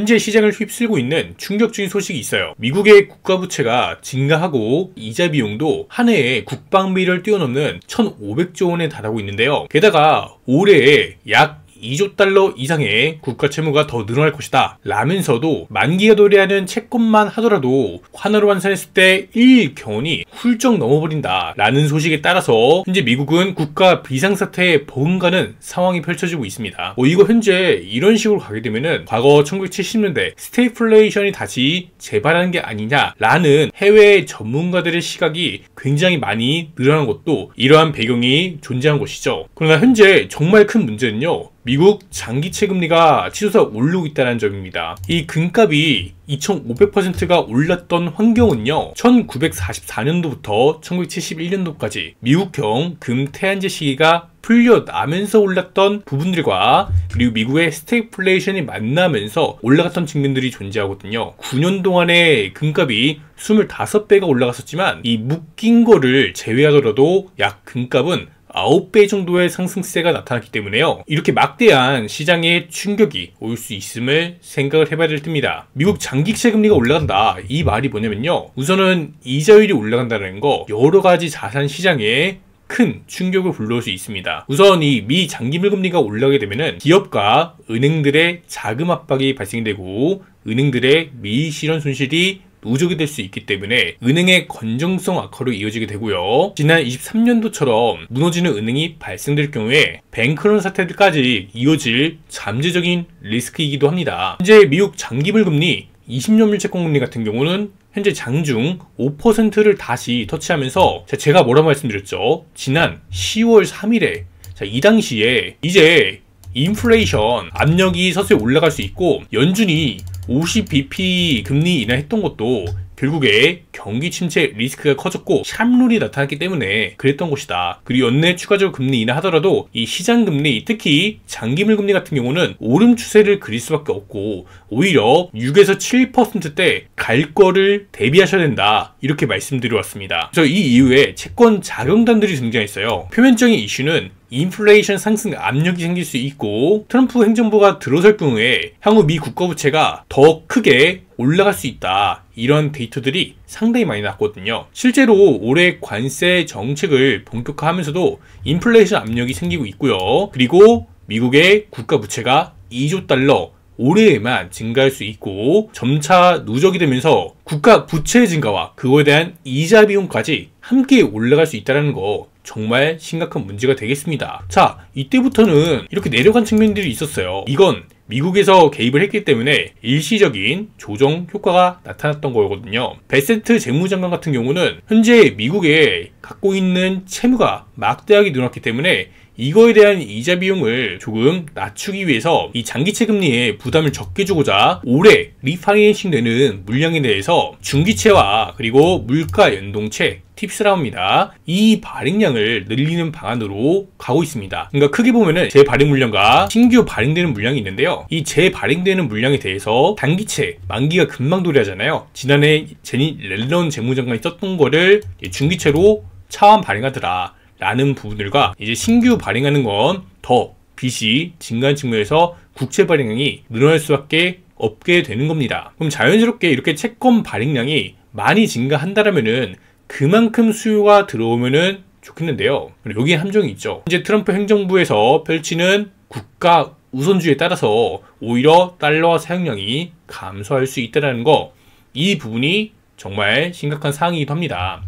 현재 시장을 휩쓸고 있는 충격적인 소식이 있어요. 미국의 국가부채가 증가하고 이자 비용도 한 해에 국방비를 뛰어넘는 1,500조 원에 달하고 있는데요. 게다가 올해에 약 2조 달러 이상의 국가 채무가 더 늘어날 것이다 라면서도 만기가 도래하는 채권만 하더라도 환화로 환산했을 때 1경원이 훌쩍 넘어버린다 라는 소식에 따라서 현재 미국은 국가 비상사태에 버금가는 상황이 펼쳐지고 있습니다. 이거 현재 이런 식으로 가게 되면은 과거 1970년대 스태그플레이션이 다시 재발하는 게 아니냐 라는 해외 전문가들의 시각이 굉장히 많이 늘어난 것도 이러한 배경이 존재한 것이죠. 그러나 현재 정말 큰 문제는요, 미국 장기채 금리가 치솟아 오르고 있다는 점입니다. 이 금값이 2,500%가 올랐던 환경은요, 1944년도부터 1971년도까지 미국형 금태한제 시기가 풀려나면서 올랐던 부분들과 그리고 미국의 스태그플레이션이 만나면서 올라갔던 측면들이 존재하거든요. 9년 동안에 금값이 25배가 올라갔었지만 이 묶인 거를 제외하더라도 약 금값은 9배 정도의 상승세가 나타났기 때문에요, 이렇게 막대한 시장의 충격이 올 수 있음을 생각을 해봐야 될 때입니다. 미국 장기채 금리가 올라간다, 이 말이 뭐냐면요, 우선은 이자율이 올라간다는 거 여러가지 자산 시장에 큰 충격을 불러올 수 있습니다. 우선 이 미 장기물 금리가 올라가게 되면은 기업과 은행들의 자금 압박이 발생되고 은행들의 미실현 손실이 누적이 될 수 있기 때문에 은행의 건전성 악화로 이어지게 되고요. 지난 23년도처럼 무너지는 은행이 발생될 경우에 뱅크런 사태들까지 이어질 잠재적인 리스크이기도 합니다. 현재 미국 장기물 금리 20년물 채권 금리 같은 경우는 현재 장중 5%를 다시 터치하면서 제가 뭐라고 말씀드렸죠? 지난 10월 3일에 이 당시에 이제 인플레이션 압력이 서서히 올라갈 수 있고 연준이 50bp 금리 인하했던 것도 결국에 경기 침체 리스크가 커졌고 샵룰이 나타났기 때문에 그랬던 것이다. 그리고 연내 추가적으로 금리 인하하더라도 이 시장 금리, 특히 장기물 금리 같은 경우는 오름 추세를 그릴 수밖에 없고 오히려 6에서 7%대 갈 거를 대비하셔야 된다, 이렇게 말씀드려왔습니다. 그래서 이 이후에 채권 자금단들이 등장했어요. 표면적인 이슈는 인플레이션 상승 압력이 생길 수 있고 트럼프 행정부가 들어설 경우에 향후 미 국가부채가 더 크게 올라갈 수 있다, 이런 데이터들이 상당히 많이 났거든요. 실제로 올해 관세 정책을 본격화하면서도 인플레이션 압력이 생기고 있고요. 그리고 미국의 국가부채가 2조 달러 올해에만 증가할 수 있고 점차 누적이 되면서 국가 부채 증가와 그거에 대한 이자 비용까지 함께 올라갈 수 있다는 거 정말 심각한 문제가 되겠습니다. 자, 이때부터는 이렇게 내려간 측면들이 있었어요. 이건 미국에서 개입을 했기 때문에 일시적인 조정 효과가 나타났던 거거든요. 베세트 재무장관 같은 경우는 현재 미국에 갖고 있는 채무가 막대하게 늘어났기 때문에 이거에 대한 이자 비용을 조금 낮추기 위해서 이 장기채 금리에 부담을 적게 주고자 올해 리파이낸싱 되는 물량에 대해서 중기채와 그리고 물가 연동채 팁스라고 합니다. 이 발행량을 늘리는 방안으로 가고 있습니다. 그러니까 크게 보면은 재발행 물량과 신규 발행되는 물량이 있는데요. 이 재발행되는 물량에 대해서 단기채 만기가 금방 도래하잖아요. 지난해 제닛 옐런 재무장관이 썼던 거를 중기채로 차환 발행하더라 라는 부분들과 이제 신규 발행하는 건 더 빚이 증가한 측면에서 국채 발행량이 늘어날 수밖에 없게 되는 겁니다. 그럼 자연스럽게 이렇게 채권 발행량이 많이 증가한다라면은 그만큼 수요가 들어오면은 좋겠는데요. 여기에 함정이 있죠. 이제 트럼프 행정부에서 펼치는 국가 우선주의에 따라서 오히려 달러 사용량이 감소할 수 있다는 거, 이 부분이 정말 심각한 사항이기도 합니다.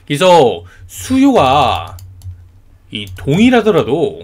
그래서 수요가 동일하더라도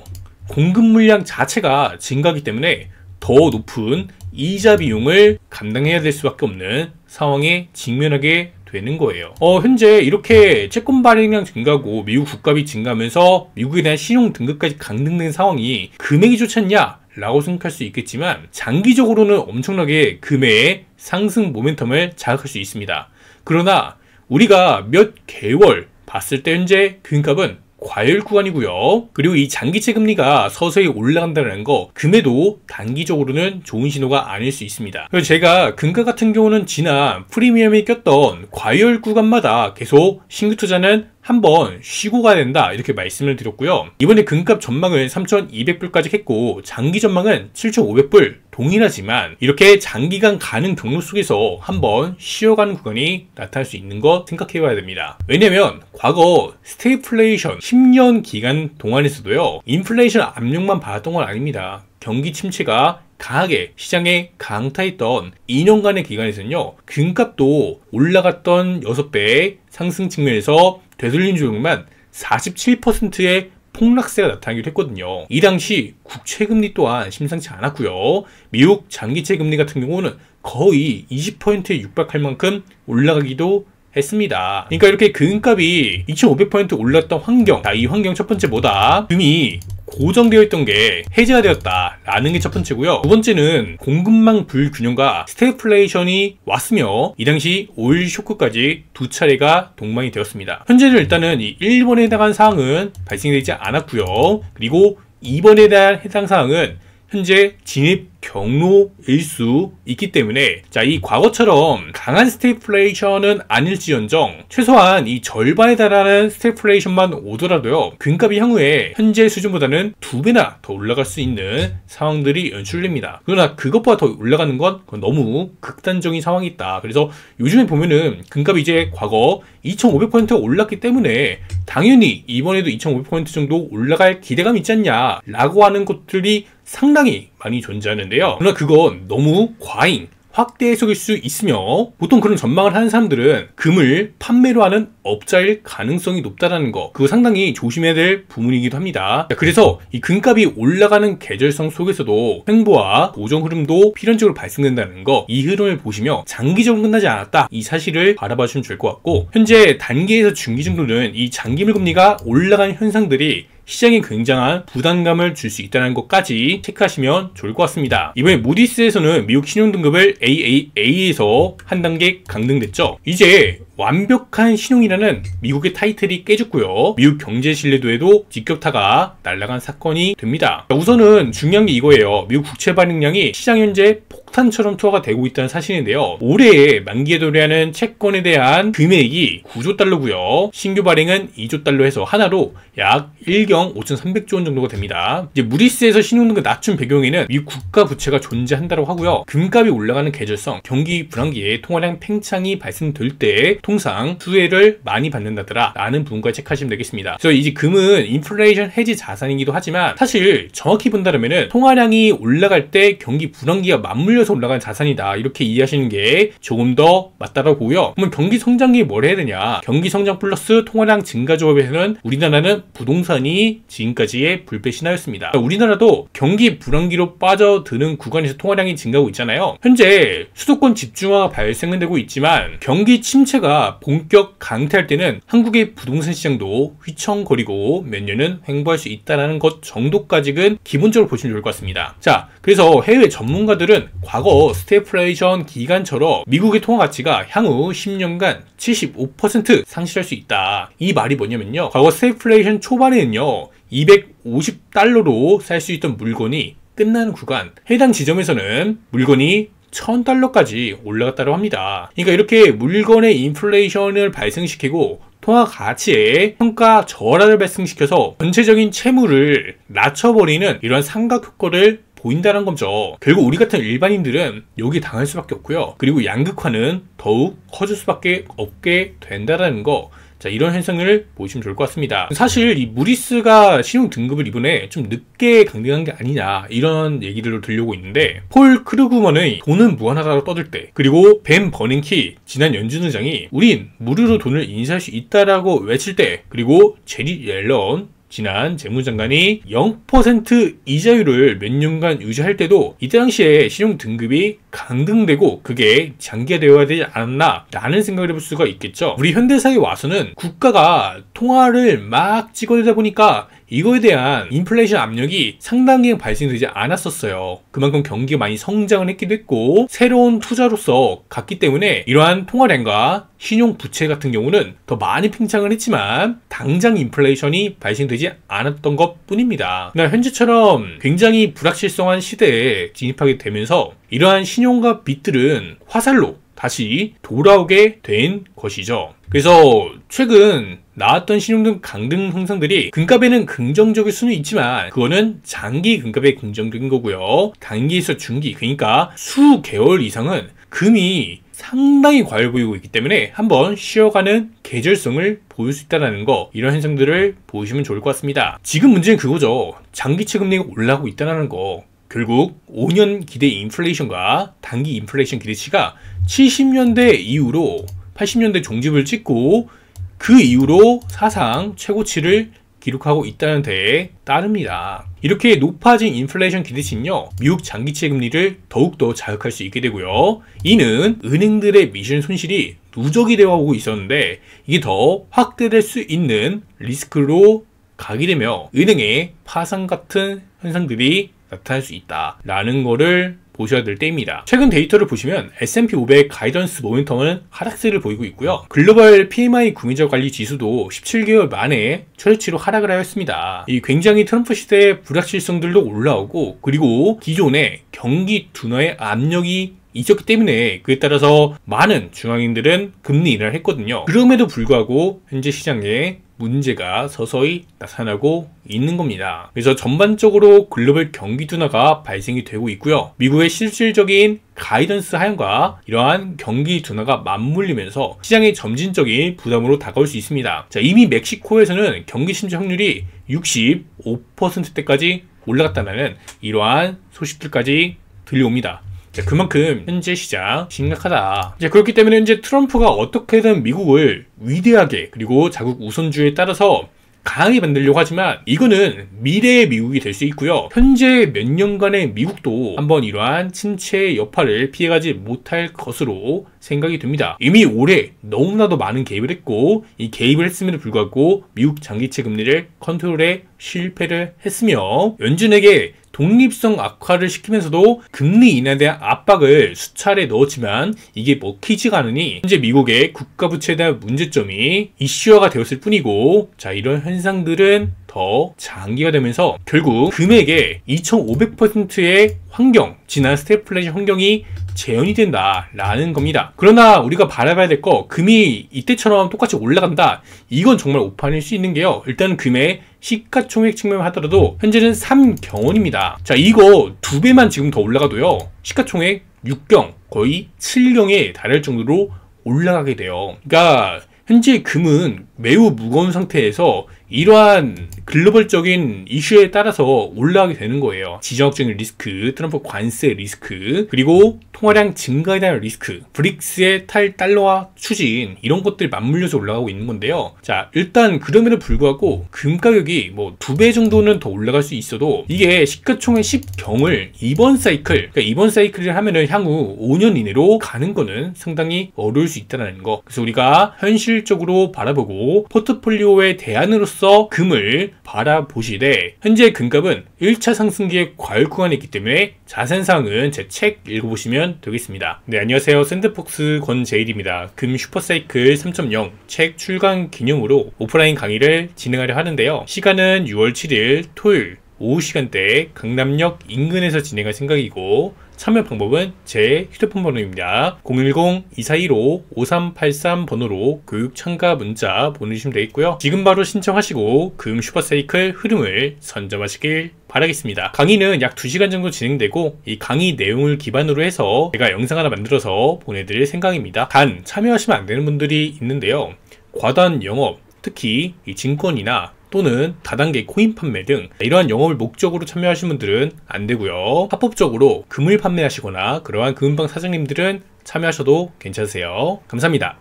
공급 물량 자체가 증가하기 때문에 더 높은 이자 비용을 감당해야 될 수밖에 없는 상황에 직면하게 되는 거예요. 현재 이렇게 채권 발행량 증가하고 미국 국값이 증가하면서 미국에 대한 신용 등급까지 강등된 상황이 금액이 좋지 않냐 라고 생각할 수 있겠지만 장기적으로는 엄청나게 금액의 상승 모멘텀을 자극할 수 있습니다. 그러나 우리가 몇 개월 봤을 때 현재 금값은 과열 구간이고요. 그리고 이 장기채 금리가 서서히 올라간다는 거, 금에도 단기적으로는 좋은 신호가 아닐 수 있습니다. 그래서 제가 금가 같은 경우는 지난 프리미엄이 꼈던 과열 구간마다 계속 신규 투자는 한번 쉬고 가야 된다 이렇게 말씀을 드렸고요. 이번에 금값 전망을 3,200불까지 했고 장기 전망은 7,500불 동일하지만 이렇게 장기간 가는 경로 속에서 한번 쉬어가는 구간이 나타날 수 있는 거 생각해 봐야 됩니다. 왜냐면 과거 스태그플레이션 10년 기간 동안에서도요, 인플레이션 압력만 받았던 건 아닙니다. 경기 침체가 강하게 시장에 강타했던 2년간의 기간에서는요, 금값도 올라갔던 6배 상승 측면에서 되돌림 조정만 47%의 폭락세가 나타나기도 했거든요. 이 당시 국채금리 또한 심상치 않았고요. 미국 장기채 금리 같은 경우는 거의 20%에 육박할 만큼 올라가기도 했습니다. 그러니까 이렇게 금값이 2500% 올랐던 환경, 자, 이 환경 첫 번째 뭐다? 금이 고정되어 있던 게 해제가 되었다라는 게 첫 번째고요. 두 번째는 공급망 불균형과 스태그플레이션이 왔으며 이 당시 오일 쇼크까지 두 차례가 동반이 되었습니다. 현재는 일단은 이 1번에 해당한 사항은 발생되지 않았고요. 그리고 2번에 대한 해당 사항은 현재 진입 경로일 수 있기 때문에, 자, 이 과거처럼 강한 스태그플레이션은 아닐지언정 최소한 이 절반에 달하는 스태그플레이션만 오더라도요, 금값이 향후에 현재 수준보다는 2배나 더 올라갈 수 있는 상황들이 연출됩니다. 그러나 그것보다 더 올라가는 건 너무 극단적인 상황이 있다. 그래서 요즘에 보면은 금값이 이제 과거 2500% 올랐기 때문에 당연히 이번에도 2500% 정도 올라갈 기대감이 있지 않냐 라고 하는 것들이 상당히 많이 존재하는데요. 그러나 그건 너무 과잉, 확대 해석일 수 있으며 보통 그런 전망을 하는 사람들은 금을 판매로 하는 업자일 가능성이 높다는 거, 그거 상당히 조심해야 될 부분이기도 합니다. 그래서 이 금값이 올라가는 계절성 속에서도 횡보와 고정 흐름도 필연적으로 발생된다는 거, 이 흐름을 보시며 장기적으로 끝나지 않았다 이 사실을 바라봐 주시면 좋을 것 같고, 현재 단기에서 중기 정도는 이 장기물 금리가 올라가는 현상들이 시장에 굉장한 부담감을 줄 수 있다는 것까지 체크하시면 좋을 것 같습니다. 이번에 무디스에서는 미국 신용등급을 AAA에서 한 단계 강등됐죠. 이제 완벽한 신용이라는 미국의 타이틀이 깨졌고요. 미국 경제 신뢰도에도 직격타가 날아간 사건이 됩니다. 우선은 중요한 게 이거예요. 미국 국채 발행량이 시장 현재 폭탄처럼 투하가 되고 있다는 사실인데요. 올해 만기에 도래하는 채권에 대한 금액이 9조 달러고요. 신규 발행은 2조 달러 해서 하나로 약 1경 5,300조 원 정도가 됩니다. 이제 무디스에서 신용등급 낮춘 배경에는 미국 국가 부채가 존재한다고 하고요. 금값이 올라가는 계절성, 경기 불황기에 통화량 팽창이 발생될 때 통상 수혜를 많이 받는다더라 라는 부분까지 체크하시면 되겠습니다. 그래서 이제 금은 인플레이션 해지 자산이기도 하지만 사실 정확히 본다면은 통화량이 올라갈 때 경기 불황기가 맞물려서 올라간 자산이다 이렇게 이해하시는 게 조금 더 맞다라고 보고요. 그러면 경기 성장기에 뭘 해야 되냐? 경기 성장 플러스 통화량 증가 조합에서는 우리나라는 부동산이 지금까지의 불패 신화였습니다. 우리나라도 경기 불황기로 빠져드는 구간에서 통화량이 증가하고 있잖아요. 현재 수도권 집중화가 발생되고 있지만 경기 침체가 본격 강퇴할 때는 한국의 부동산 시장도 휘청거리고 몇 년은 횡보할 수 있다는 것 정도까지는 기본적으로 보시면 좋을 것 같습니다. 자, 그래서 해외 전문가들은 과거 스태그플레이션 기간처럼 미국의 통화 가치가 향후 10년간 75% 상실할 수 있다. 이 말이 뭐냐면요, 과거 스태그플레이션 초반에는요 250달러로 살 수 있던 물건이 끝나는 구간, 해당 지점에서는 물건이 1000달러까지 올라갔다고 합니다. 그러니까 이렇게 물건의 인플레이션을 발생시키고 통화 가치에 평가 저하를 발생시켜서 전체적인 채무를 낮춰버리는 이러한 삼각 효과를 보인다는 거죠. 결국 우리 같은 일반인들은 여기 당할 수밖에 없고요. 그리고 양극화는 더욱 커질 수밖에 없게 된다는 거, 자, 이런 현상을 보시면 좋을 것 같습니다. 사실 이 무디스가 신용 등급을 이번에 좀 늦게 강등한 게 아니냐 이런 얘기를 들려오고 있는데, 폴 크루그먼의 돈은 무한하다고 떠들 때, 그리고 벤 버냉키 지난 연준 의장이 우린 무료로 돈을 인수할 수 있다라고 외칠 때, 그리고 제리 옐런 지난 재무장관이 0% 이자율을 몇 년간 유지할 때도 이때 당시에 신용 등급이 강등되고 그게 장기화되어야 되지 않았나 라는 생각을 해볼 수가 있겠죠. 우리 현대사에 와서는 국가가 통화를 막 찍어내다 보니까 이거에 대한 인플레이션 압력이 상당히 발생되지 않았었어요. 그만큼 경기가 많이 성장을 했기도 했고 새로운 투자로서 갔기 때문에 이러한 통화량과 신용 부채 같은 경우는 더 많이 팽창을 했지만 당장 인플레이션이 발생되지 않았던 것 뿐입니다. 그러나 현재처럼 굉장히 불확실성한 시대에 진입하게 되면서 이러한 신용과 빚들은 화살로 다시 돌아오게 된 것이죠. 그래서 최근 나왔던 신용등 강등 형상들이 금값에는 긍정적일 수는 있지만 그거는 장기 금값에 긍정적인 거고요. 단기에서 중기, 그러니까 수개월 이상은 금이 상당히 과열 보이고 있기 때문에 한번 쉬어가는 계절성을 보일 수 있다는 거, 이런 현상들을 보시면 좋을 것 같습니다. 지금 문제는 그거죠. 장기채 금리가 올라가고 있다는 거. 결국 5년 기대 인플레이션과 단기 인플레이션 기대치가 70년대 이후로 80년대 종집을 찍고 그 이후로 사상 최고치를 기록하고 있다는 데에 따릅니다. 이렇게 높아진 인플레이션 기대치는요, 미국 장기채 금리를 더욱더 자극할 수 있게 되고요. 이는 은행들의 미션 손실이 누적이 되어 오고 있었는데 이게 더 확대될 수 있는 리스크로 가게 되며 은행의 파산 같은 현상들이 나타날 수 있다라는 거를 보셔야 될 때입니다. 최근 데이터를 보시면 S&P 500 가이던스 모멘텀은 하락세를 보이고 있고요. 글로벌 PMI 구매자 관리 지수도 17개월 만에 최저치로 하락을 하였습니다. 이 굉장히 트럼프 시대의 불확실성들도 올라오고, 그리고 기존의 경기 둔화의 압력이 있었기 때문에 그에 따라서 많은 중앙인들은 금리 인하를 했거든요. 그럼에도 불구하고 현재 시장에 문제가 서서히 나타나고 있는 겁니다. 그래서 전반적으로 글로벌 경기 둔화가 발생이 되고 있고요. 미국의 실질적인 가이던스 하향과 이러한 경기 둔화가 맞물리면서 시장의 점진적인 부담으로 다가올 수 있습니다. 자, 이미 멕시코에서는 경기 침체 확률이 65%대까지 올라갔다는 이러한 소식들까지 들려옵니다. 그만큼 현재 시장 심각하다. 그렇기 때문에 현재 트럼프가 어떻게든 미국을 위대하게, 그리고 자국 우선주의에 따라서 강하게 만들려고 하지만 이거는 미래의 미국이 될 수 있고요. 현재 몇 년간의 미국도 한번 이러한 침체의 여파를 피해가지 못할 것으로 생각이 됩니다. 이미 올해 너무나도 많은 개입을 했고, 이 개입을 했음에도 불구하고 미국 장기채 금리를 컨트롤에 실패를 했으며 연준에게 독립성 악화를 시키면서도 금리 인하에 대한 압박을 수차례 넣었지만 이게 먹히지가 않으니 현재 미국의 국가부채에 대한 문제점이 이슈화가 되었을 뿐이고, 자, 이런 현상들은 더 장기가 되면서 결국 금액의 2500%의 환경, 지난 스태플레이션 환경이 재현이 된다라는 겁니다. 그러나 우리가 바라봐야 될 거, 금이 이때처럼 똑같이 올라간다, 이건 정말 오판일 수 있는 게요. 일단 금의 시가총액 측면 하더라도 현재는 3경원입니다. 자, 이거 2배만 지금 더 올라가도요, 시가총액 6경, 거의 7경에 달할 정도로 올라가게 돼요. 그러니까 현재 금은 매우 무거운 상태에서 이러한 글로벌적인 이슈에 따라서 올라가게 되는 거예요. 지정학적인 리스크, 트럼프 관세 리스크, 그리고 통화량 증가에 대한 리스크, 브릭스의 탈달러화 추진, 이런 것들이 맞물려서 올라가고 있는 건데요. 자, 일단 그럼에도 불구하고 금 가격이 뭐 2배 정도는 더 올라갈 수 있어도 이게 시가총액 10경을 이번 사이클, 그러니까 이번 사이클을 하면은 향후 5년 이내로 가는 거는 상당히 어려울 수 있다는 거. 그래서 우리가 현실적으로 바라보고 포트폴리오의 대안으로서 금을 바라보시되, 현재 금값은 1차 상승기의 과열 구간에 있기 때문에 자세한 사항은 제 책 읽어보시면 되겠습니다. 네, 안녕하세요. 샌드폭스 권재일입니다. 금 슈퍼사이클 3.0 책 출간 기념으로 오프라인 강의를 진행하려 하는데요. 시간은 6월 7일 토요일 오후 시간대에 강남역 인근에서 진행할 생각이고, 참여 방법은 제 휴대폰 번호입니다. 010-2415-5383 번호로 교육 참가 문자 보내주시면 되겠고요. 지금 바로 신청하시고 금 슈퍼사이클 흐름을 선점하시길 바라겠습니다. 강의는 약 2시간 정도 진행되고 이 강의 내용을 기반으로 해서 제가 영상 하나 만들어서 보내드릴 생각입니다. 단 참여하시면 안 되는 분들이 있는데요. 과도한 영업, 특히 이 증권이나 또는 다단계 코인 판매 등 이러한 영업을 목적으로 참여하시는 분들은 안 되고요. 합법적으로 금을 판매하시거나 그러한 금은방 사장님들은 참여하셔도 괜찮으세요. 감사합니다.